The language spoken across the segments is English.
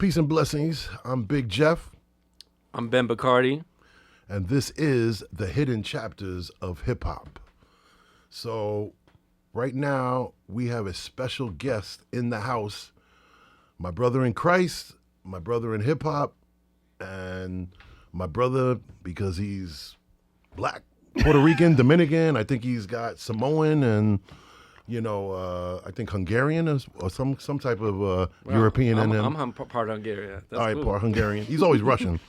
Peace and blessings. I'm Big Jeff. I'm Ben Bacardi. And this is the Hidden Chapters of Hip Hop. So right now we have a special guest in the house. My brother in Christ, my brother in hip hop, and my brother because he's black, Puerto Rican, Dominican. I think he's got Samoan and I think Hungarian or some type of European in him. I'm part Hungarian. That's all right, cool. part Hungarian. He's always Russian.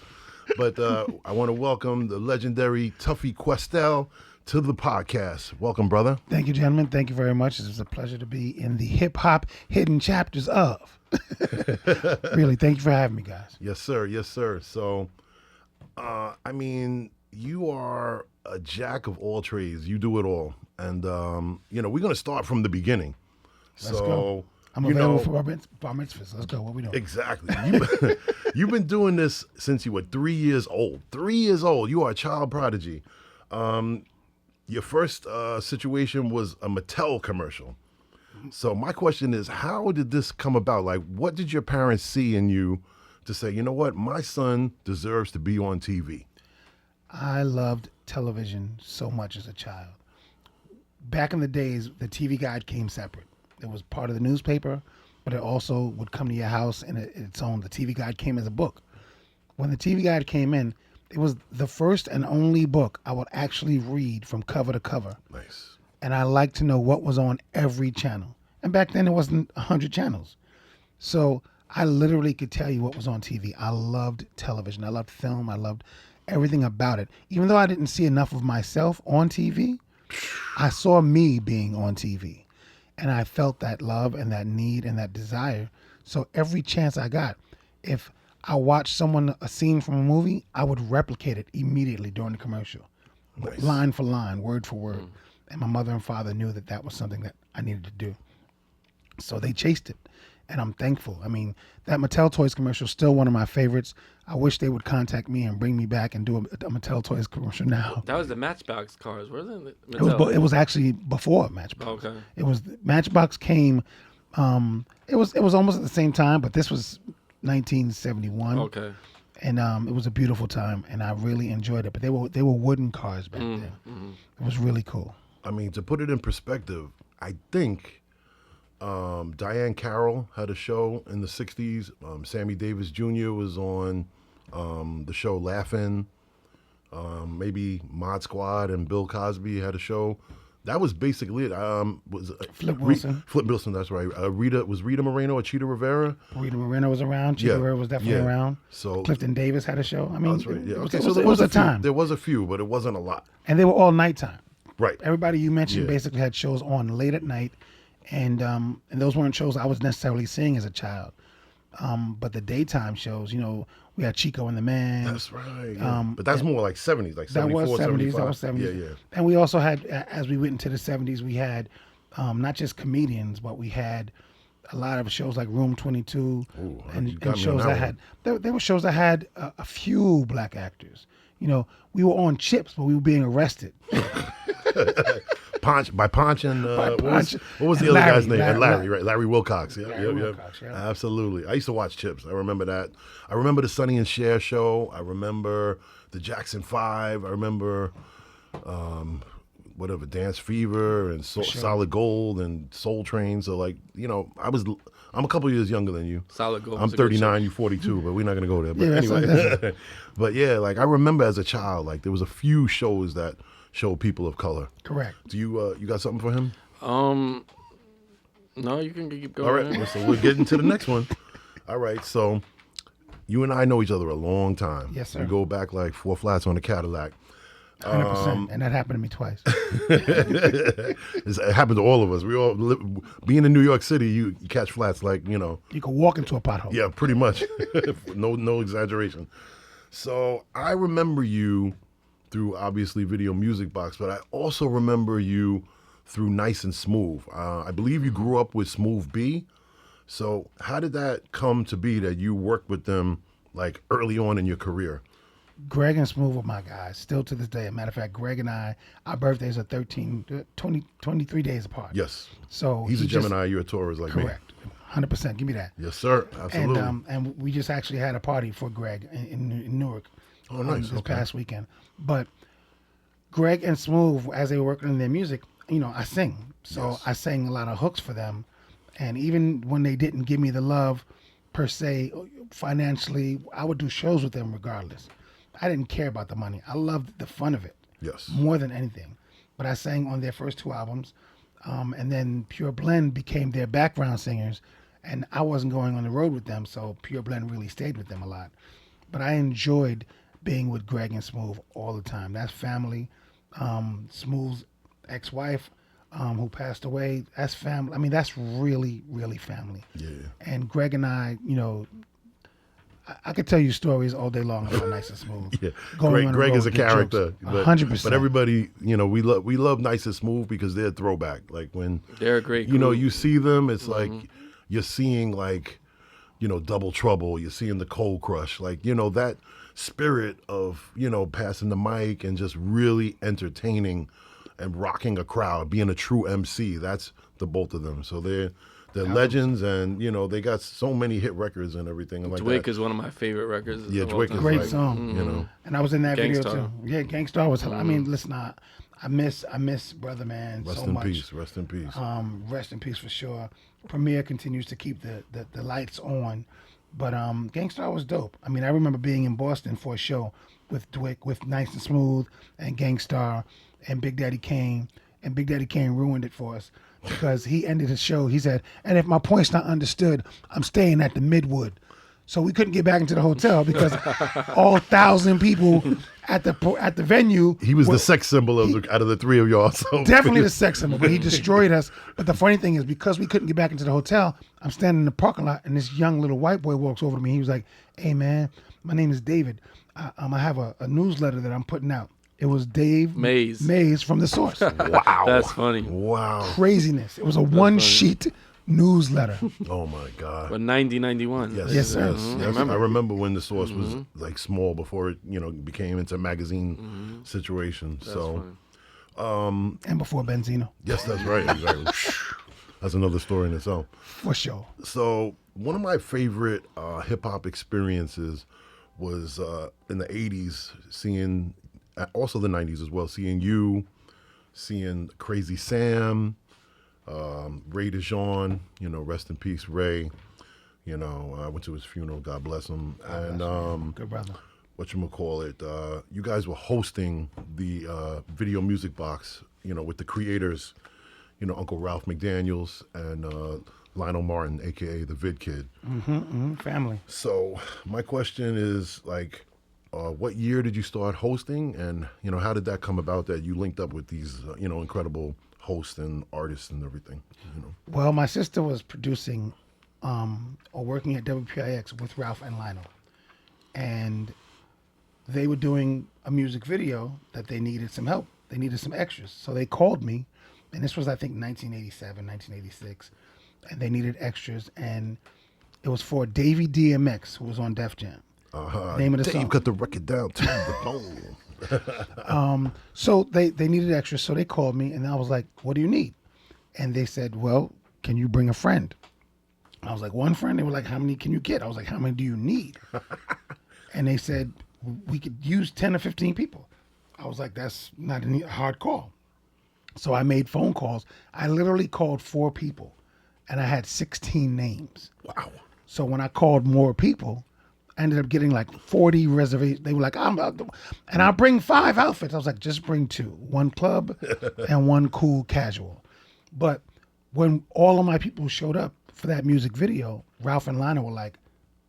But I want to welcome the legendary Tuffy Questell to the podcast. Welcome, brother. Thank you, gentlemen. Thank you very much. It's a pleasure to be in the hip hop hidden chapters of. Really, thank you for having me, guys. Yes, sir. Yes, sir. So, you are a jack of all trades. You do it all. And, we're going to start from the beginning. Let's go. I'm available for bar mitzvahs. Let's go. What we doing? Exactly. You've been doing this since you were 3 years old. 3 years old. You are a child prodigy. Your first situation was a Mattel commercial. So my question is, how did this come about? Like, what did your parents see in you to say, you know what, my son deserves to be on TV? I loved television so much as a child. Back in the days, the TV guide came separate. It was part of the newspaper, but it also would come to your house in its own. The TV guide came as a book. When the TV guide came in, it was the first and only book I would actually read from cover to cover. Nice. And I liked to know what was on every channel. And back then, it wasn't 100 channels. So I literally could tell you what was on TV. I loved television. I loved film. I loved everything about it. Even though I didn't see enough of myself on TV, I saw me being on TV. And I felt that love and that need and that desire. So every chance I got, if I watched a scene from a movie, I would replicate it immediately during the commercial. Nice. Line for line, word for word. And my mother and father knew that was something that I needed to do. So they chased it. And I'm thankful. I mean, that Mattel Toys commercial is still one of my favorites. I wish they would contact me and bring me back and do a Mattel Toys commercial now. That was the Matchbox cars, wasn't it? It was actually before Matchbox. Okay. It was Matchbox came. It was almost at the same time, but this was 1971. Okay. And it was a beautiful time, and I really enjoyed it. But they were wooden cars back then. Mm-hmm. It was really cool. I mean, to put it in perspective, I think Diane Carroll had a show in the 60s. Sammy Davis Jr. was on the show Laugh-In. Maybe Mod Squad and Bill Cosby had a show. That was basically it. Flip Wilson. Flip Wilson, that's right. Rita Moreno or Cheetah Rivera? Rita Moreno was around. Cheetah Rivera was definitely around. So Clifton Davis had a show. I mean, that's right. Yeah. Okay. So there was a time. There was a few, but it wasn't a lot. And they were all nighttime. Right. Everybody you mentioned basically had shows on late at night, and those weren't shows I was necessarily seeing as a child. But the daytime shows, we had Chico and the Man. That's right. Yeah. But that's more like 70s, like 74, that was 70s. 75. That was 70s. Yeah. And we also had, as we went into the 70s, we had not just comedians, but we had a lot of shows like Room 22 and shows that had, there were shows that had a few black actors. We were on Chips, but we were being arrested. Ponch and what was the other guy's name? Larry, right? Larry Wilcox. Yeah, Wilcox, yeah. Absolutely. I used to watch Chips. I remember that. I remember the Sonny and Cher show. I remember the Jackson 5. I remember Dance Fever and Solid Gold and Soul Train. So I'm a couple years younger than you. Solid Gold. I'm 39, you're 42, but we're not gonna go there. But anyway, but yeah, I remember as a child, there was a few shows that show people of color. Correct. Do you got something for him? No, you can keep going. All right, so we're getting to the next one. All right, so you and I know each other a long time. Yes, sir. We go back like 4 flats on a Cadillac. 100%, and that happened to me twice. It happened to all of us. We all being in New York City, you catch flats You can walk into a pothole. Yeah, pretty much. No exaggeration. So I remember you through obviously Video Music Box, but I also remember you through Nice and Smooth. I believe you grew up with Smooth B. So how did that come to be that you worked with them early on in your career? Greg and Smooth were my guys, still to this day. As a matter of fact, Greg and I, our birthdays are 23 days apart. Yes. So he's a Gemini, you're a Taurus like correct. me. 100%. Give me that. Yes, sir. Absolutely. And we just actually had a party for Greg in Newark. Oh, nice. This Okay. past weekend. But Greg and Smooth, as they were working on their music, I sing. So Yes. I sang a lot of hooks for them. And even when they didn't give me the love, per se, financially, I would do shows with them regardless. I didn't care about the money. I loved the fun of it Yes. more than anything. But I sang on their first 2 albums. And then Pure Blend became their background singers. And I wasn't going on the road with them, so Pure Blend really stayed with them a lot. But I enjoyed being with Greg and Smooth all the time. That's family. Smooth's ex-wife, who passed away, that's family. I mean, that's really, really family. Yeah. And Greg and I, I could tell you stories all day long about Nice and Smooth. Yeah, Going on the Greg road, is a get character. jokes. but- 100%. But everybody, we love Nice and Smooth because they're a throwback. Like when They're a great you know group. you see them, it's like you're seeing like Double Trouble. You're seeing the Cold Crush. Like that spirit of passing the mic and just really entertaining and rocking a crowd, being a true MC. That's the both of them. So they're legends, and they got so many hit records and everything. And like Dwick that. is one of my favorite records. Yeah, of all Dwick time. is Great like, song. And I was in that video Gangstar. too. Yeah, Gangstar was. I mean, listen, I miss Brother Man Rest so in much. peace. Rest in peace. Rest in peace for sure. Premiere continues to keep the lights on, but Gangstar was dope. I mean, I remember being in Boston for a show with Dwick, with Nice and Smooth, and Gangstar, and Big Daddy Kane, and Big Daddy Kane ruined it for us because he ended his show. He said, "And if my point's not understood, I'm staying at the Midwood." So we couldn't get back into the hotel because all 1,000 people at the venue. He was were- the sex symbol out of the three of y'all. So Definitely the sex symbol, but he destroyed us. But the funny thing is, because we couldn't get back into the hotel, I'm standing in the parking lot, and this young little white boy walks over to me. He was like, "Hey, man, my name is David. I have a newsletter that I'm putting out." It was Dave Mays from The Source. Wow. That's funny. Wow. Craziness. It was a one-sheet newsletter. Oh my God. But 91. Yes, Yes, sir. Yes. I remember when the Source was like small before it, became into magazine situation. So, And before Benzino, yes, that's right. Exactly. That's another story in itself. for sure. So, one of my favorite hip hop experiences was in the '80s, seeing, also the '90s as well, seeing you, seeing Crazy Sam, Ray DeJean, rest in peace, Ray. I went to his funeral, God bless him. And Good brother. whatchamacallit, you guys were hosting the Video Music Box, with the creators, Uncle Ralph McDaniels and Lionel Martin, aka the Vid Kid. Family. So my question is like, what year did you start hosting, and how did that come about that you linked up with these incredible hosts and artists and everything? Well, my sister was producing or working at WPIX with Ralph and Lionel. And they were doing a music video that they needed some help. They needed some extras. So they called me, and this was, I think, 1987, 1986. And they needed extras, and it was for Davey DMX, who was on Def Jam. Name of the Dave song. cut the record down to the bone. So they needed extras, so they called me, and I was like, "What do you need?" And they said, "Well, can you bring a friend?" I was like, "One friend?" They were like, "How many can you get?" I was like, "How many do you need?" And they said, "We could use 10 or 15 people." I was like, "That's not a hard call." So I made phone calls. I literally called 4 people, and I had 16 names. Wow. So when I called more people, I ended up getting like 40 reservations. They were like, and I'll bring 5 outfits. I was like, just bring 2, one club and one cool casual. But when all of my people showed up for that music video, Ralph and Lionel were like,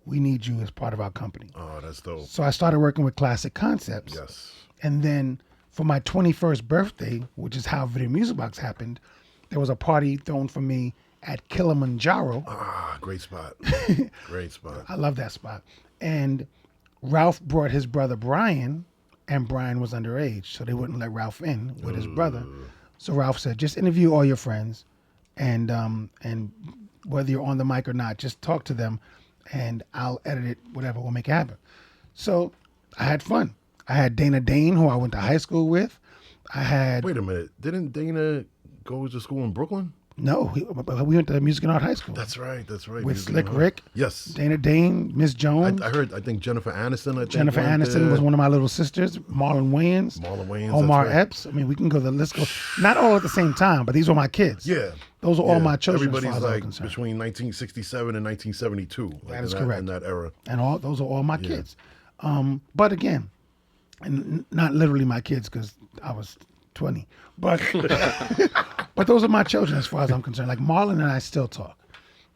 we need you as part of our company. Oh, that's dope. So I started working with Classic Concepts. Yes. And then for my 21st birthday, which is how Video Music Box happened, there was a party thrown for me at Kilimanjaro. Ah, great spot. Great spot. I love that spot. And Ralph brought his brother Brian, and Brian was underage, so they wouldn't let Ralph in with his brother. So Ralph said, just interview all your friends, and whether you're on the mic or not, just talk to them, and I'll edit it, whatever, we'll make it happen. So I had fun. I had Dana Dane, who I went to high school with. I had Wait a minute. Didn't Dana go to school in Brooklyn? No, we went to Music and Art High School. That's right. That's right. With Music Slick and Art. Rick, Yes. Dana Dane, Miss Jones. I heard. I think Jennifer Aniston. Jennifer Aniston was one of my little sisters. Marlon Wayans. Marlon Wayans. Omar that's right. Epps. I mean, we can go. The list go. Not all at the same time, but these were my kids. Yeah. Those are all my children. Everybody's as far as I'm like concerned. between 1967 and 1972. That is correct. In that era. And all those are all my kids. But again, and not literally my kids because I was 20. But but those are my children as far as I'm concerned. Like Marlon and I still talk.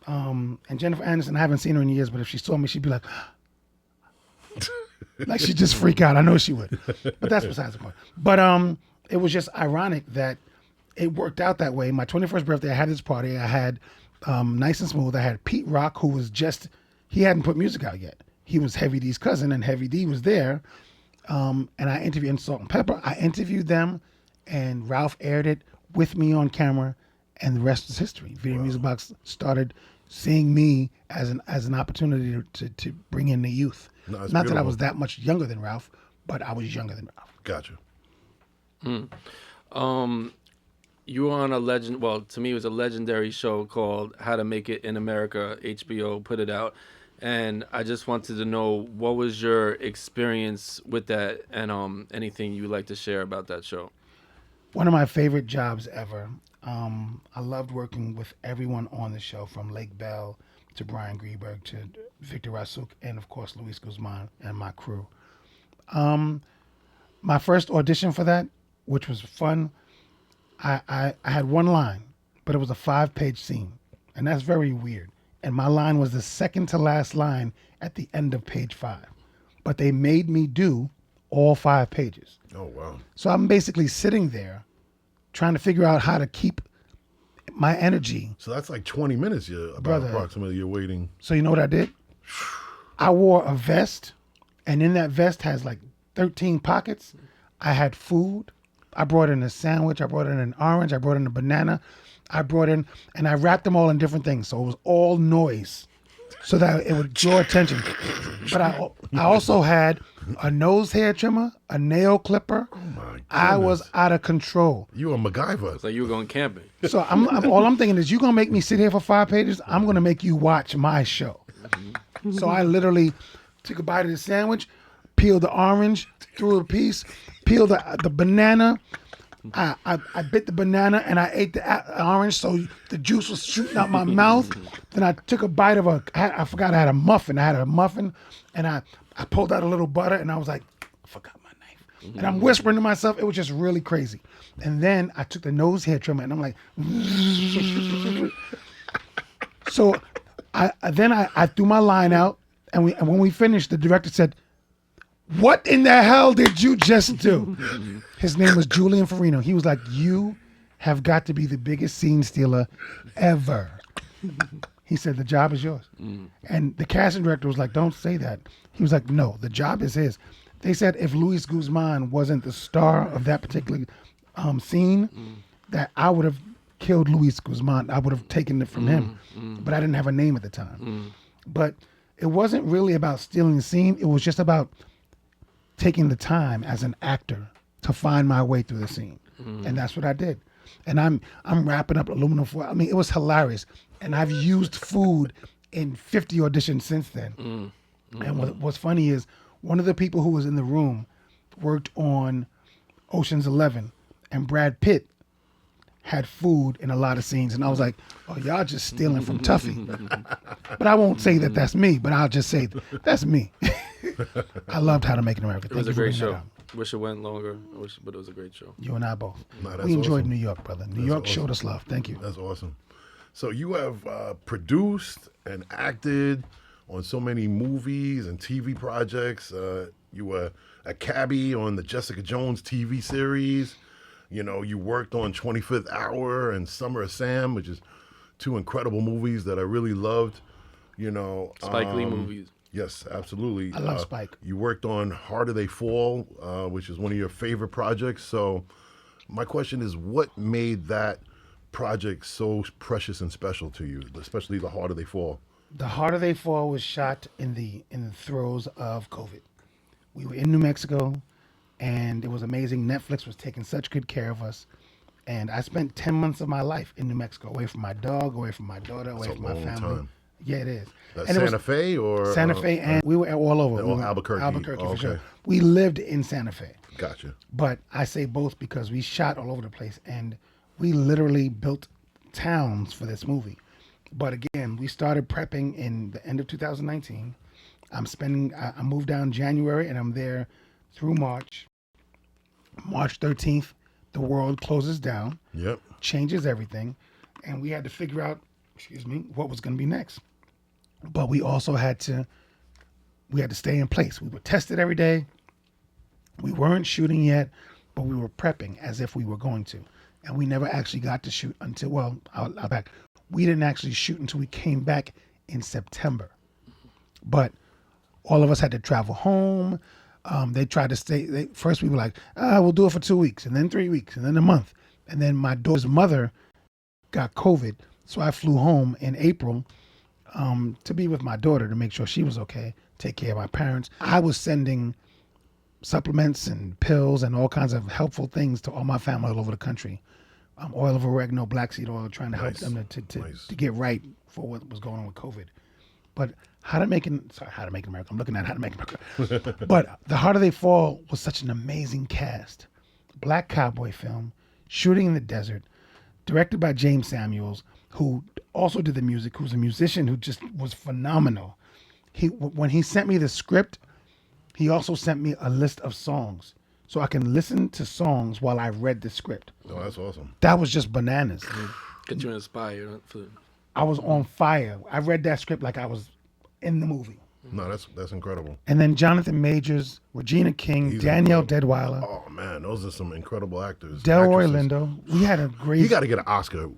And Jennifer Aniston, I haven't seen her in years, but if she saw me, she'd be like, like she'd just freak out. I know she would. But that's besides the point. But it was just ironic that it worked out that way. My 21st birthday, I had this party. I had Nice and Smooth. I had Pete Rock, who was he hadn't put music out yet. He was Heavy D's cousin, and Heavy D was there. And I interviewed Salt and Pepper. I interviewed them, and Ralph aired it with me on camera, and the rest is history. Video Music Box started seeing me as an opportunity to bring in the youth. No, Not beautiful. that I was that much younger than Ralph, but I was younger than Ralph. Gotcha. You were on a legend. Well, to me, it was a legendary show called How to Make It in America. HBO put it out, and I just wanted to know what was your experience with that, and anything you would like to share about that show. One of my favorite jobs ever. I loved working with everyone on the show, from Lake Bell to Brian Greenberg to Victor Rasuk, and of course Luis Guzman and my crew. My first audition for that, which was fun, I had one line, but it was a 5-page scene, and that's very weird. And my line was the second to last line at the end of page 5, but they made me do all 5 pages. Oh wow. So I'm basically sitting there trying to figure out how to keep my energy. So that's like 20 minutes. Brother. Approximately. You're waiting. So you know what I did? I wore a vest, and in that vest has like 13 pockets. I had food. I brought in a sandwich. I brought in an orange. I brought in a banana. I brought in, and I wrapped them all in different things. So it was all noise so that it would draw attention. But I also had a nose hair trimmer, a nail clipper. Oh my goodness. I was out of control. You a MacGyver. It's like you were going camping. So all I'm thinking is, you're going to make me sit here for 5 pages? I'm going to make you watch my show. So I literally took a bite of the sandwich, peeled the orange, threw a piece, peeled the banana. I bit the banana and I ate the orange, so the juice was shooting out my mouth. Then I took a bite of I forgot I had a muffin. I had a muffin, and I pulled out a little butter, and I was like, I forgot my knife. And I'm whispering to myself. It was just really crazy. And then I took the nose hair trimmer, and I'm like, so I threw my line out, and when we finished, the director said, "What in the hell did you just do?" His name was Julian Farino. He was like, "You have got to be the biggest scene stealer ever." He said, "The job is yours." And the casting director was like, "Don't say that." He was like, "No, the job is his." They said if Luis Guzman wasn't the star of that particular scene, that I would have killed Luis Guzman. I would have taken it from him. But I didn't have a name at the time. But it wasn't really about stealing the scene. It was just about taking the time as an actor to find my way through the scene. And that's what I did. And I'm wrapping up aluminum foil. I mean, it was hilarious. And I've used food in 50 auditions since then. And what's funny is, one of the people who was in the room worked on Ocean's 11, and Brad Pitt had food in a lot of scenes. And I was like, oh, y'all just stealing from Tuffy. But I won't say that that's me, but I'll just say that's me. I loved How to Make It in America. It was a great show. Wish it went longer, but it was a great show. You and I both. Nah, that's we enjoyed awesome. New York, brother. New York showed us love. Thank you. That's awesome. So you have produced and acted on so many movies and TV projects. You were a cabbie on the Jessica Jones TV series. You know, you worked on 25th Hour and Summer of Sam, which is 2 incredible movies that I really loved. You know, Spike Lee movies. Yes, absolutely. I love Spike. You worked on Harder They Fall, which is one of your favorite projects. So my question is, what made that project so precious and special to you, especially The Harder They Fall? The Harder They Fall was shot in the throes of COVID. We were in New Mexico, and it was amazing. Netflix was taking such good care of us, And I spent 10 months of my life in New Mexico, away from my dog, away from my daughter, away That's a from my long family. time. Yeah, it is. That's And it was Santa Fe or Santa Fe, and we were all over. We were Albuquerque. Albuquerque Oh, for sure. okay. We lived in Santa Fe. Gotcha. But I say both because we shot all over the place, and we literally built towns for this movie. But again, we started prepping in the end of 2019. I moved down January, and I'm there through March. March 13th, the world closes down, Yep. changes everything, and we had to figure out, what was going to be next. But we also had to stay in place. We were tested every day. We weren't shooting yet, but we were prepping as if we were going to. And we never actually got to shoot until, I'll back. We didn't actually shoot until we came back in September. But all of us had to travel home. They tried to stay. First, we were like, we'll do it for 2 weeks, and then 3 weeks, and then a month. And then my daughter's mother got COVID, so I flew home in April to be with my daughter to make sure she was okay, take care of my parents. I was sending supplements and pills and all kinds of helpful things to all my family all over the country. Oil of oregano, black seed oil, trying to help them to get right for what was going on with COVID. But How to Make it America. I'm looking at How to Make America. But The Harder They Fall was such an amazing cast. Black cowboy film, shooting in the desert, directed by James Samuels, who also did the music, who's a musician who just was phenomenal. When he sent me the script, he also sent me a list of songs so I can listen to songs while I read the script. Oh, that's awesome. That was just bananas. Get you inspired. I was on fire. I read that script like I was in the movie. No, that's incredible. And then Jonathan Majors, Regina King, He's Danielle incredible. Delroy, Oh man, those are some incredible actors. Delroy actresses. Lindo. We had a great. He got to get an Oscar.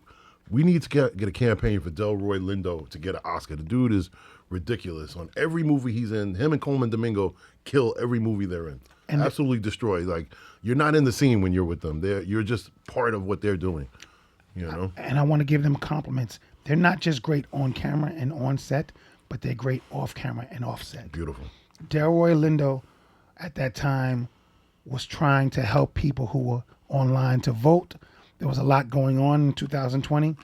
We need to get a campaign for Delroy Lindo to get an Oscar. The dude is ridiculous on every movie he's in. Him and Coleman Domingo kill every movie they're in. And absolutely destroy. Like, you're not in the scene when you're with them. You're just part of what they're doing. You know. And I want to give them compliments. They're not just great on camera and on set, but they're great off camera and off set. Beautiful. Delroy Lindo at that time was trying to help people who were online to vote. There was a lot going on in 2020.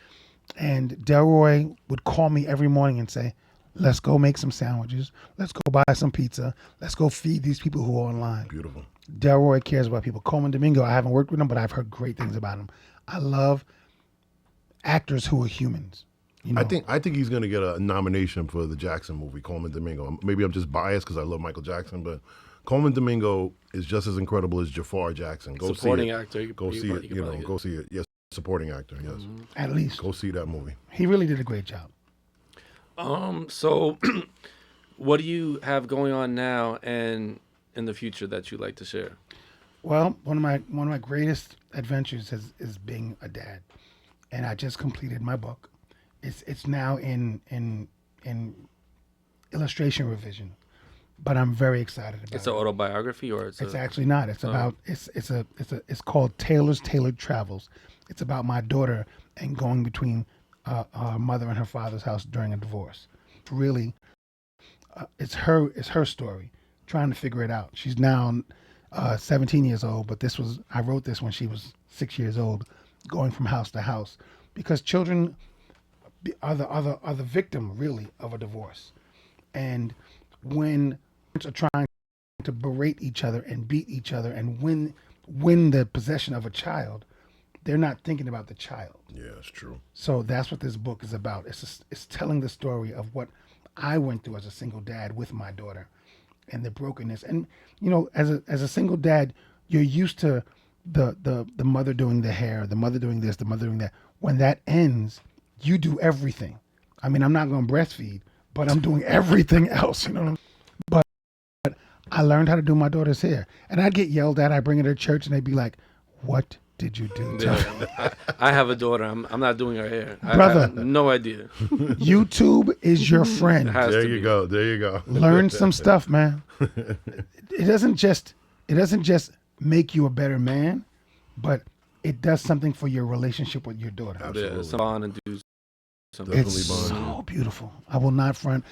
And Delroy would call me every morning and say, let's go make some sandwiches. Let's go buy some pizza. Let's go feed these people who are online. Beautiful. Delroy cares about people. Coleman Domingo, I haven't worked with him, but I've heard great things about him. I love actors who are humans. You know? I think he's going to get a nomination for the Jackson movie, Coleman Domingo. Maybe I'm just biased because I love Michael Jackson, but Coleman Domingo is just as incredible as Jafar Jackson. Go supporting see it. actor. Go see it. Go see it. Yes, supporting actor. Yes. Mm-hmm. At least. Go see that movie. He really did a great job. So what do you have going on now and in the future that you'd like to share? Well, one of my greatest adventures is being a dad, and I just completed my book. It's now in illustration revision, but I'm very excited about it. It's an autobiography, or it's actually not. It's about it's called Taylor's Tailored Travels. It's about my daughter and going between her mother and her father's house during a divorce. Really, it's her story, trying to figure it out. She's now 17 years old, but I wrote this when she was 6 years old, going from house to house, because children are the victim really of a divorce, and when parents are trying to berate each other and beat each other and win the possession of a child, they're not thinking about the child. Yeah, it's true. So that's what this book is about. It's telling the story of what I went through as a single dad with my daughter, and the brokenness. And as a single dad, you're used to the mother doing the hair, the mother doing this, the mother doing that. When that ends, you do everything. I mean, I'm not going to breastfeed, but I'm doing everything else. But I learned how to do my daughter's hair, and I'd get yelled at. I bring her to church, and they'd be like, "What did you do?" I have a daughter. I'm not doing her hair. Brother, I have no idea. YouTube is your friend. There you go. Learn some stuff, man. It doesn't just make you a better man, but it does something for your relationship with your daughter. Absolutely. Yeah, some bond and do something. It's so beautiful. I will not front.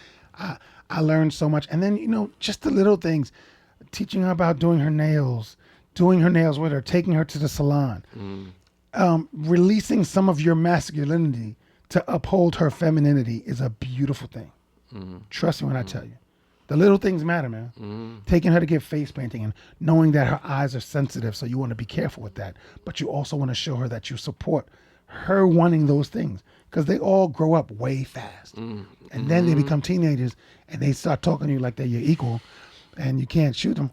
I learned so much, and then just the little things, teaching her about doing her nails with her, taking her to the salon. Releasing some of your masculinity to uphold her femininity is a beautiful thing. Trust me when I tell you. The little things matter, man. Taking her to get face painting and knowing that her eyes are sensitive, so you want to be careful with that. But you also want to show her that you support her wanting those things, because they all grow up way fast. And then they become teenagers and they start talking to you like they're your equal, and you can't shoot them.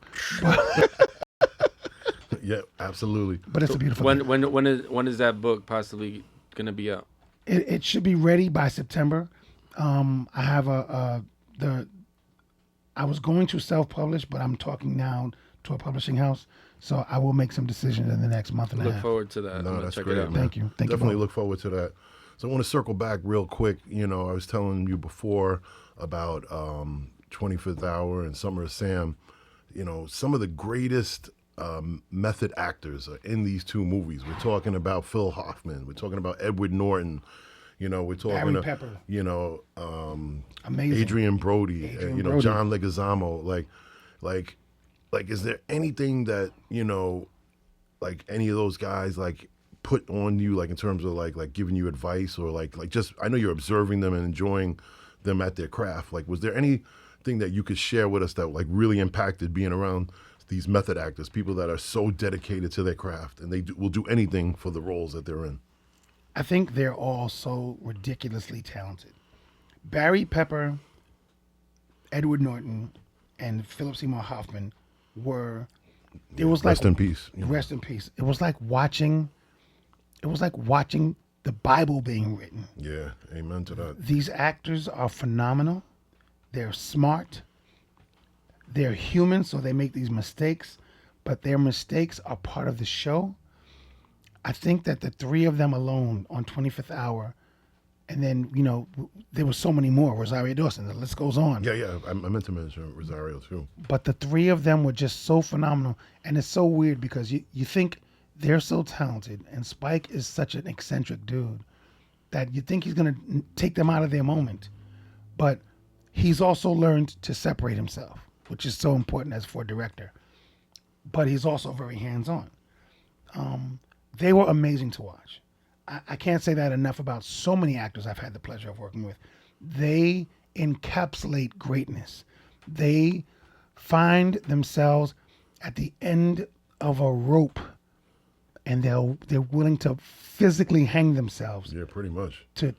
Yeah, absolutely. But it's a beautiful thing. When is that book possibly gonna be out? It should be ready by September. I have I was going to self-publish, but I'm talking now to a publishing house, so I will make some decisions in the next month and a Look half. forward to that. No, that's check great, it out. man. Thank you. Thank you Definitely both. look forward to that. So I want to circle back real quick. You know, I was telling you before about 25th Hour and Summer of Sam. You know, some of the greatest method actors are in these two movies. We're talking about Phil Hoffman. We're talking about Edward Norton. You know, we're talking Barry about, Pepper. you know, Amazing. Adrian Brody, Adrian you know, Brody. John Leguizamo. Like, is there anything that, you know, like any of those guys like put on you, like in terms of like giving you advice, or like just, I know you're observing them and enjoying them at their craft. Like, was there anything that you could share with us that like really impacted being around these method actors, people that are so dedicated to their craft and will do anything for the roles that they're in? I think they're all so ridiculously talented. Barry Pepper, Edward Norton, and Philip Seymour Hoffman were. It was like Rest in peace. you know. Rest in peace. It was like watching. It was like watching the Bible being written. Yeah, amen to that. These actors are phenomenal. They're smart. They're human, so they make these mistakes, but their mistakes are part of the show. I think that the three of them alone on 25th Hour, and then, you know, there were so many more. Rosario Dawson, the list goes on. Yeah, I meant to mention Rosario too. But the three of them were just so phenomenal. And it's so weird because you think they're so talented, and Spike is such an eccentric dude that you think he's going to take them out of their moment. But he's also learned to separate himself, which is so important as for a director. But he's also very hands-on. They were amazing to watch. I can't say that enough about so many actors I've had the pleasure of working with. They encapsulate greatness. They find themselves at the end of a rope, and they're willing to physically hang themselves Yeah, pretty much. to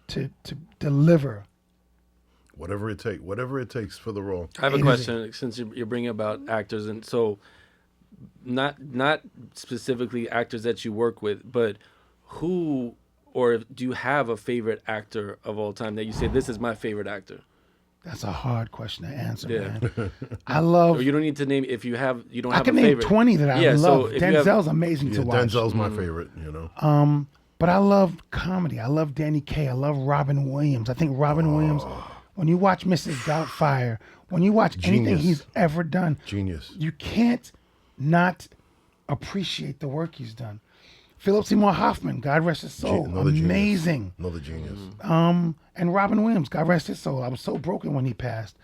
deliver. Whatever it takes for the role. I have a Amazing. question since you're bringing about actors, and so not specifically actors that you work with, but who, or do you have a favorite actor of all time that you say, this is my favorite actor? That's a hard question to answer, Yeah. man. I love. Or you don't need to name, if you have, you don't I have can a name favorite. 20 that I Yeah, so love. if you have- Denzel's amazing Yeah, to watch. Denzel's my favorite, you know. But I love comedy. I love Danny Kaye. I love Robin Williams. I think Robin Williams, when you watch Mrs. Doubtfire, when you watch anything Genius. he's ever done, Genius. you can't not appreciate the work he's done. Philip Seymour Hoffman, God rest his soul, Another genius. amazing. Another genius. And Robin Williams, God rest his soul. I was so broken when he passed.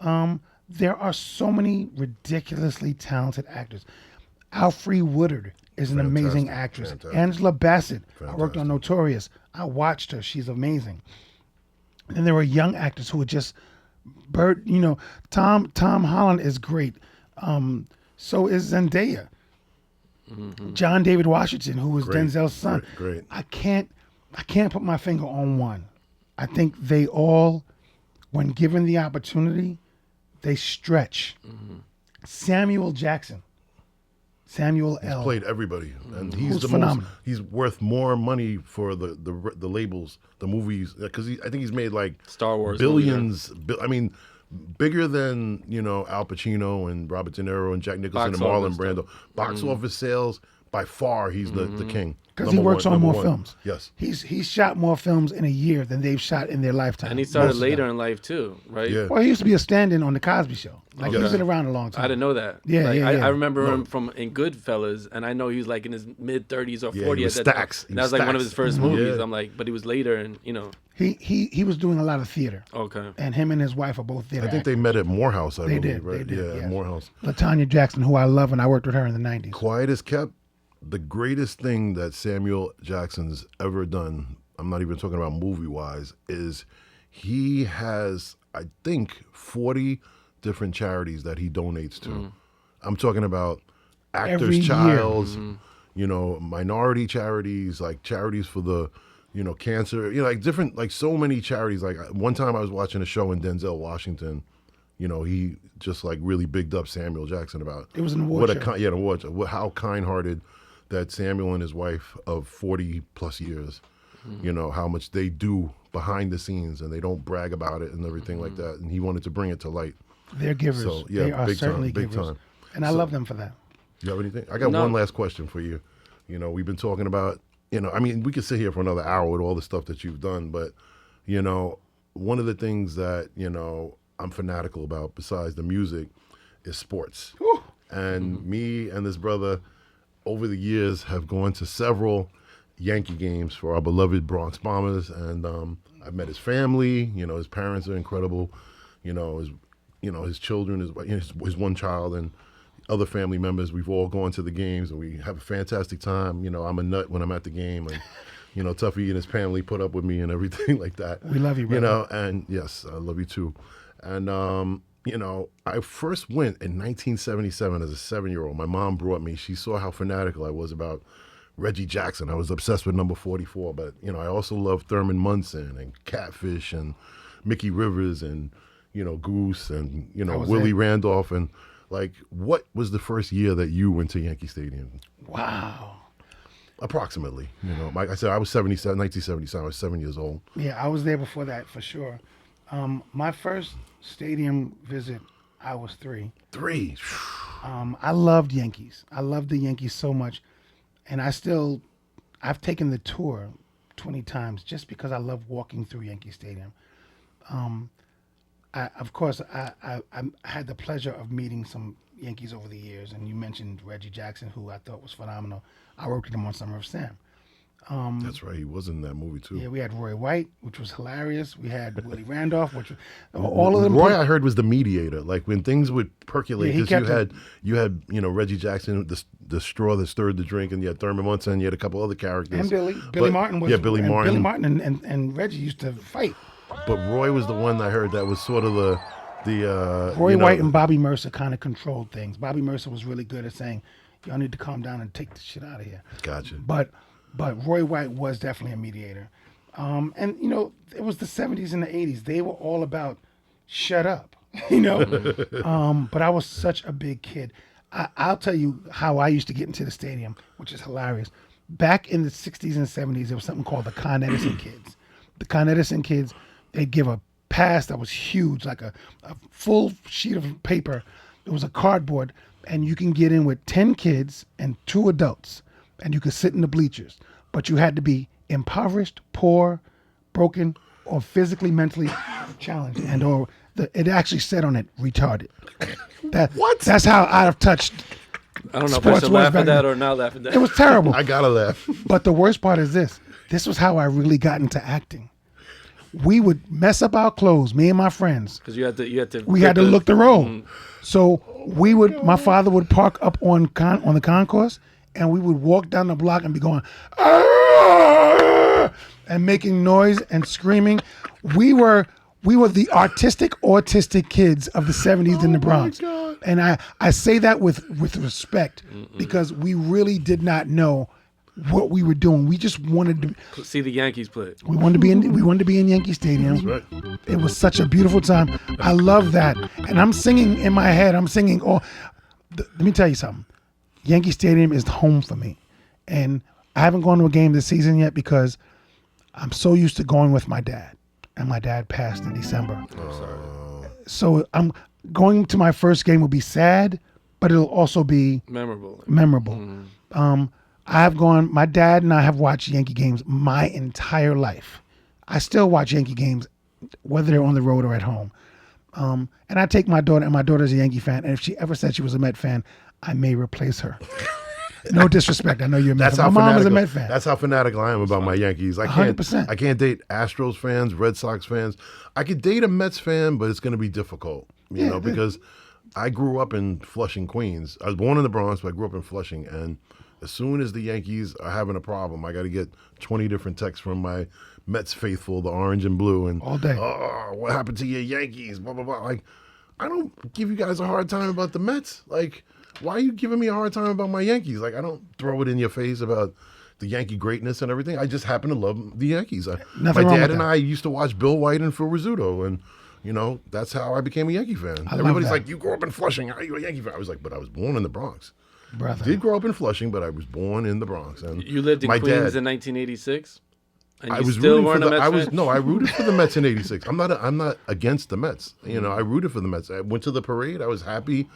There are so many ridiculously talented actors. Alfre Woodard is an amazing Fantastic, actress. fantastic. Angela Bassett, I worked on Fantastic. Notorious. I watched her. She's amazing. And there were young actors who were just, Tom Holland is great. So is Zendaya. John David Washington, who was Great, Denzel's son. great. I can't put my finger on one. I think they all, when given the opportunity, they stretch. Samuel Jackson, Samuel L. Played everybody, and he's Who's the phenomenal. most. He's worth more money for the labels, the movies, because I think he's made like Star Wars billions. I mean, bigger than Al Pacino and Robert De Niro and Jack Nicholson Box and Marlon office, Brando. Box office sales, by far, he's the king. Because he Number works one- on more number one. films. Yes. He's shot more films in a year than they've shot in their lifetime. And he started Most of later them. in life too, right? Yeah. Well, he used to be a stand-in on the Cosby Show. Like Okay. he's been around a long time. I didn't know that. Yeah, Like, yeah, yeah. I remember him from in Goodfellas, and I know he was like in his mid 30s or Yeah, 40 he at was that stacks. time. He And that was was like one of stacks. his first movies. Yeah. I'm like, but he was later, and He was doing a lot of theater, okay. and him and his wife are both theater. I think they met at Morehouse. I They believe, did, right? they did, Yeah, yes. Morehouse. LaTanya Jackson, who I love, and I worked with her in the '90s. Quiet as kept. the greatest thing that Samuel Jackson's ever done, I'm not even talking about movie-wise, is he has, I think, 40 different charities that he donates to. I'm talking about Actors Every year. Childs, minority charities, like charities for the, cancer, like different, like so many charities. Like one time I was watching a show in Denzel Washington, he just like really bigged up Samuel Jackson about It was an award show. an award show, how kind-hearted that Samuel and his wife of 40 plus years, how much they do behind the scenes, and they don't brag about it and everything like that. And he wanted to bring it to light. They're givers. So, yeah, They are big certainly time, big givers. time. And I love them for that. You have anything? I got No. one last question for you. We've been talking about, we could sit here for another hour with all the stuff that you've done, but, one of the things that, I'm fanatical about besides the music is sports. Whew. And me and this brother over the years have gone to several Yankee games for our beloved Bronx Bombers. And I've met his family, his parents are incredible, his children, his one child, and other family members. We've all gone to the games and we have a fantastic time. I'm a nut when I'm at the game, and Tuffy and his family put up with me and everything like that. We love you, brother. And yes, I love you too. And I first went in 1977 as a 7-year-old. My mom brought me. She saw how fanatical I was about Reggie Jackson. I was obsessed with number 44, but I also loved Thurman Munson and Catfish and Mickey Rivers and Goose and Willie Randolph. And like, what was the first year that you went to Yankee Stadium? Wow. Approximately, like I said, I was 1977. I was 7 years old. Yeah, I was there before that for sure. My first stadium visit, I was 3. 3. I loved Yankees. I loved the Yankees so much. And I've taken the tour 20 times just because I love walking through Yankee Stadium. I had the pleasure of meeting some Yankees over the years, and you mentioned Reggie Jackson, who I thought was phenomenal. I worked with him on Summer of Sam. That's right. He was in that movie too. Yeah, we had Roy White, which was hilarious. We had Willie Randolph, which was, all of them. Roy, I heard, was the mediator. Like when things would percolate, Yeah, he because kept you had Reggie Jackson, the straw that stirred the drink, and you had Thurman Munson, you had a couple other characters. And Billy Martin was. Billy and Martin. Billy Martin and Reggie used to fight. But Roy was the one I heard that was sort of the Roy White and Bobby Mercer kind of controlled things. Bobby Mercer was really good at saying, "Y'all need to calm down and take the shit out of here." Gotcha. But Roy White was definitely a mediator. And it was the 70s and the 80s. They were all about shut up, But I was such a big kid. I'll tell you how I used to get into the stadium, which is hilarious. Back in the 60s and 70s, there was something called the Con Edison Kids. The Con Edison Kids, they'd give a pass that was huge, like a full sheet of paper. It was a cardboard, and you can get in with 10 kids and 2 adults, and you could sit in the bleachers. But you had to be impoverished, poor, broken, or physically, mentally challenged, it actually said on it, retarded. That's how out of touch I don't know if I sports should was laugh back at that then. or not laugh at that. It was terrible. I gotta laugh. But the worst part is this. This was how I really got into acting. We would mess up our clothes, me and my friends. Because you had to. We had to look the road. So my father would park up on the concourse, and we would walk down the block and be going, "Arr!" and making noise and screaming. We were the autistic kids of the 70s in the Bronx. God. And I say that with respect, because we really did not know what we were doing. We just wanted to see the Yankees play. We wanted to be in Yankee Stadium. Right. It was such a beautiful time. I love that. And I'm singing in my head. Let me tell you something. Yankee Stadium is home for me. And I haven't gone to a game this season yet because I'm so used to going with my dad. And my dad passed in December. I'm sorry. So I'm going to my first game will be sad, but it'll also be Memorable. My dad and I have watched Yankee games my entire life. I still watch Yankee games, whether they're on the road or at home. And I take my daughter, and my daughter's a Yankee fan, and if she ever said she was a Met fan, I may replace her. No disrespect. I know you're a Met fan. My mom is a Met fan. That's how fanatical I am about my Yankees. I can't 100%. I can't date Astros fans, Red Sox fans. I could date a Mets fan, but it's going to be difficult, because I grew up in Flushing, Queens. I was born in the Bronx, but I grew up in Flushing, and As soon as the Yankees are having a problem, I got to get 20 different texts from my Mets faithful, the orange and blue, and All day. oh, what happened to your Yankees? Blah blah blah. Like, I don't give you guys a hard time about the Mets. Like, why are you giving me a hard time about my Yankees? Like, I don't throw it in your face about the Yankee greatness and everything. I just happen to love the Yankees. Nothing My wrong dad with and that. I used to watch Bill White and Phil Rizzuto, and that's how I became a Yankee fan. love Everybody's that. like, "You grew up in Flushing. How are you a Yankee fan?" I was like, "But I was born in the Bronx. Brother. Did grow up in Flushing, but I was born in the Bronx." And You lived in my Queens dad, in 1986, and I you was still rooting for weren't the. a Mets I was fan? no, I rooted for the Mets in '86. I'm not against the Mets. I rooted for the Mets. I went to the parade. I was happy.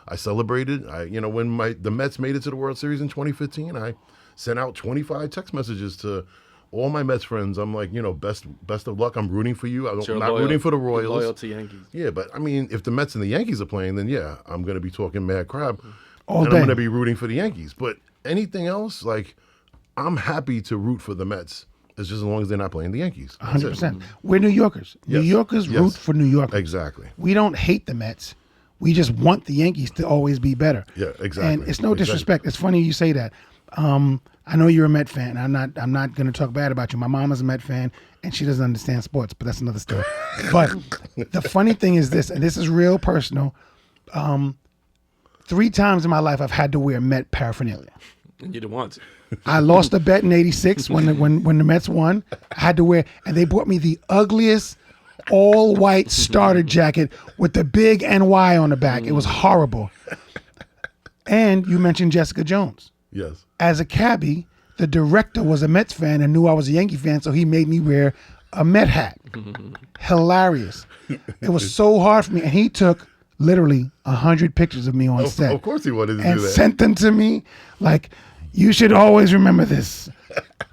I celebrated. When the Mets made it to the World Series in 2015, I sent out 25 text messages to all my Mets friends. I'm like, best of luck. I'm rooting for you. I'm You're not loyal- rooting for the you're Royals. Loyal to Yankees. Yeah, but I mean, if the Mets and the Yankees are playing, then yeah, I'm going to be talking mad crap. All and day. I'm going to be rooting for the Yankees. But anything else, like, I'm happy to root for the Mets. It's just as long as they're not playing the Yankees. That's it. 100%. We're New Yorkers. New Yes. Yorkers Yes. root for New Yorkers. Exactly. We don't hate the Mets. We just want the Yankees to always be better. Yeah, exactly. And it's no Exactly. disrespect. It's funny you say that. I know you're a Met fan. I'm not going to talk bad about you. My mom is a Met fan, and she doesn't understand sports, but that's another story. But the funny thing is this, and this is real personal. 3 times in my life, I've had to wear Met paraphernalia. And you didn't want to. I lost a bet in '86 when the Mets won. I had to wear, and they bought me the ugliest all white starter jacket with the big NY on the back. It was horrible. And you mentioned Jessica Jones. Yes. As a cabbie, the director was a Mets fan and knew I was a Yankee fan, so he made me wear a Met hat. Hilarious. It was so hard for me, and he took literally 100 pictures of me on set. Of course he wanted to and do that. sent them to me like, you should always remember this.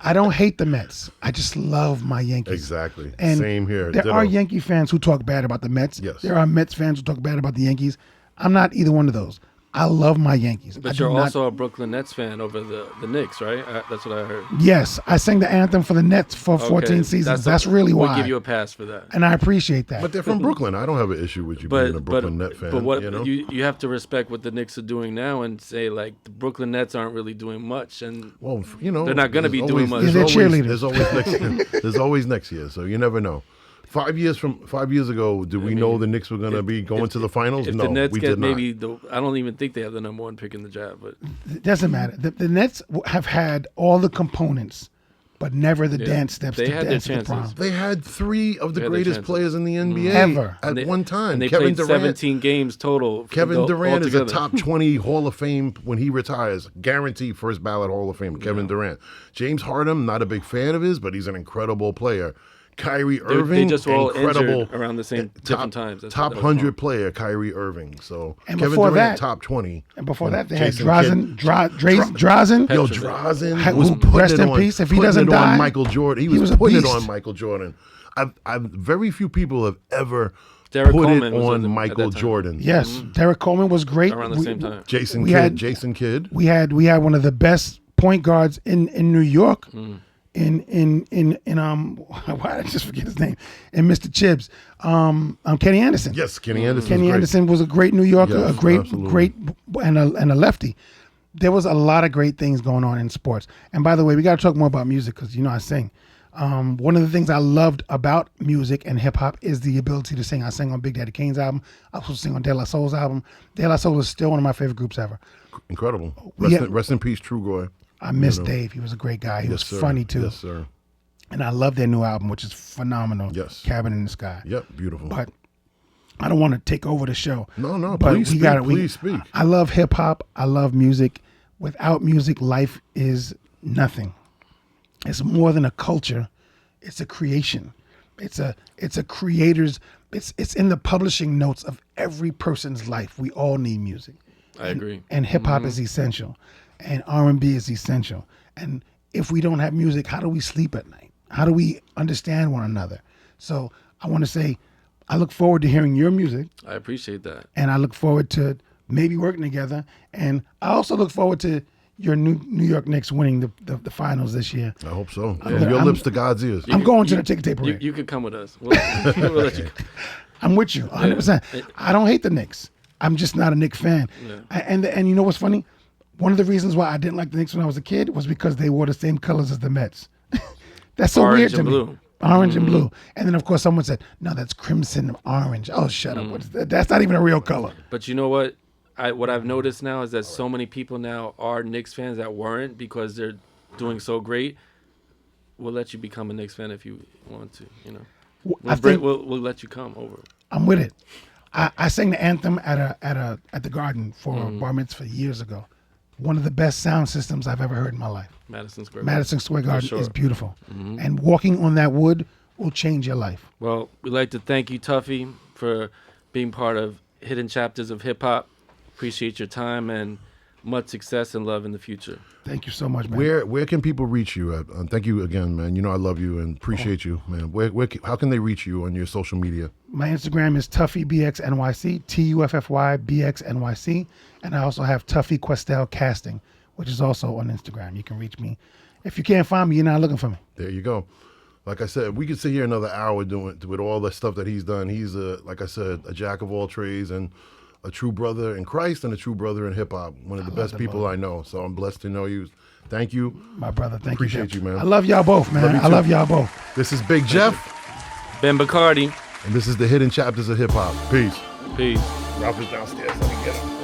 I don't hate the Mets. I just love my Yankees. Exactly. And Same here. There Ditto. are Yankee fans who talk bad about the Mets. Yes. There are Mets fans who talk bad about the Yankees. I'm not either one of those. I love my Yankees. I But do you're not- also a Brooklyn Nets fan over the Knicks, right? That's what I heard. Yes, I sang the anthem for the Nets for 14 seasons. That's really we'll why. give you a pass for that. And I appreciate that. But they're from Brooklyn. I don't have an issue with you being a Brooklyn Net fan. But what you know? you have to respect what the Knicks are doing now and say like the Brooklyn Nets aren't really doing much, and Well, they're not gonna there's be always- doing much. There's Yeah, they're always, cheerleaders. there's always next year. There's always next year, so you never know. 5 years ago, did we know the Knicks were going to be going to the finals? if No, the Nets we get did not. maybe I don't even think they have the number 1 pick in the draft, but It doesn't matter. The Nets have had all the components, but never the dance steps they to had their dance to the prom. chances. They had 3 of the They had their greatest chances. players in the NBA Ever. at And they- one time. and they Kevin played Durant. 17 games total. Kevin Durant is a altogether. top 20 Hall of Fame when he retires. Guaranteed first ballot Hall of Fame. Kevin Durant. James Harden, not a big fan of his, but he's an incredible player. Kyrie They Irving, just were all incredible. injured around the same different times. That's top what that was 100 player, Kyrie Irving. So And Kevin before Durant, that- top 20. And before that, they Jason had Kidd. Drazen. Yo, Petrovic. Drazen was Who, putting rest it in on, peace, if he putting doesn't it die, on Michael Jordan. He he was was a putting it beast. on Michael Jordan. I've very few people have ever Derek put Coleman it was on in at Michael that time. Jordan. Yes, Derek Coleman was great. around the same time. Jason We Kidd. had- Jason Kidd. We had one of the best point guards in New York. In why did I just forget his name? And Mr. Chibbs, Kenny Anderson. Yes, Kenny Anderson. Kenny Anderson was a great New Yorker, Yes, a great, absolutely. great, and a lefty. There was a lot of great things going on in sports. And by the way, we got to talk more about music because I sing. One of the things I loved about music and hip hop is the ability to sing. I sang on Big Daddy Kane's album. I also sing on De La Soul's album. De La Soul is still one of my favorite groups ever. Incredible. Yeah. Rest in peace, Trugoy. I miss Dave. He was a great guy. He was sir. funny too. Yes, sir. And I love their new album, which is phenomenal. Yes. Cabin in the Sky. Yep, beautiful. But I don't want to take over the show. No, But please we speak. gotta- Please speak. I love hip hop. I love music. Without music, life is nothing. It's more than a culture. It's a creation. It's a creator's. It's in the publishing notes of every person's life. We all need music. I agree. And hip hop is essential, and R&B is essential. And if we don't have music, how do we sleep at night? How do we understand one another? So I want to say, I look forward to hearing your music, I appreciate that. and I look forward to maybe working together. And I also look forward to your New York Knicks winning the finals this year. I hope so. gonna- From your I'm- lips to God's ears. I'm going to the ticket tape parade. You could come with us. We'll let you. I'm with you 100%. I don't hate the Knicks. I'm just not a Knicks fan. Yeah. And you know what's funny? One of the reasons why I didn't like the Knicks when I was a kid was because they wore the same colors as the Mets. That's so Orange weird to and me. blue. Orange and blue. And then, of course, someone said, no, that's crimson orange. Oh, shut up. What's that? That's not even a real color. But you know what? What I've noticed now is that so many people now are Knicks fans that weren't because they're doing so great. We'll let you become a Knicks fan if you want to. You know, we'll let you come over. I'm with it. I sang the anthem at the Garden for bar mitzvah years ago. One of the best sound systems I've ever heard in my life. Madison Square Garden sure. is beautiful. And walking on that wood will change your life. Well, we'd like to thank you, Tuffy, for being part of Hidden Chapters of Hip Hop. Appreciate your time and much success and love in the future. Thank you so much, man. Where can people reach you at? Thank you again, man. You know I love you and appreciate you, man. How can they reach you on your social media? My Instagram is TuffyBXNYC, TuffyBXNYC, and I also have Tuffy Questell Casting, which is also on Instagram. You can reach me. If you can't find me, you're not looking for me. There you go. Like I said, we could sit here another hour doing with all the stuff that he's done. He's like I said, a jack of all trades and a true brother in Christ and a true brother in hip hop. One of the best people I know. So I'm blessed to know you. Thank you. My brother, thank Appreciate you. you, man. I love y'all both, man. I love y'all both. This is Big Jeff. Ben Bacardi. And this is the Hidden Chapters of Hip Hop. Peace. Peace. Ralph is downstairs. Let me get him.